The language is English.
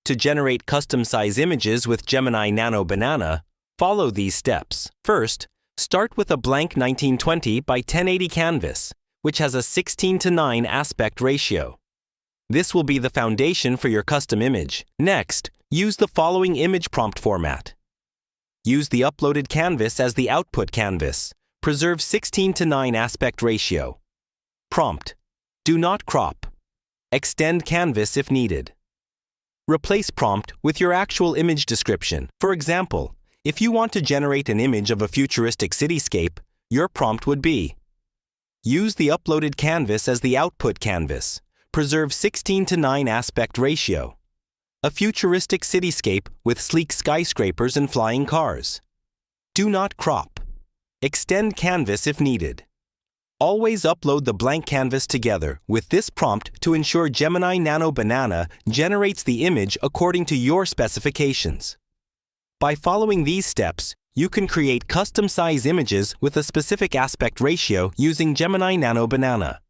To generate custom-size images with Gemini Nano Banana, follow these steps. First, start with a blank 1920 by 1080 canvas, which has a 16:9 aspect ratio. This will be the foundation for your custom image. Next, use the following image prompt format. Use the uploaded canvas as the output canvas. Preserve 16:9 aspect ratio. Prompt: do not crop. Extend canvas if needed. Replace prompt with your actual image description. For example, if you want to generate an image of a futuristic cityscape, your prompt would be: use the uploaded canvas as the output canvas. Preserve 16:9 aspect ratio. A futuristic cityscape with sleek skyscrapers and flying cars. Do not crop. Extend canvas if needed. Always upload the blank canvas together with this prompt to ensure Gemini Nano Banana generates the image according to your specifications. By following these steps, you can create custom-size images with a specific aspect ratio using Gemini Nano Banana.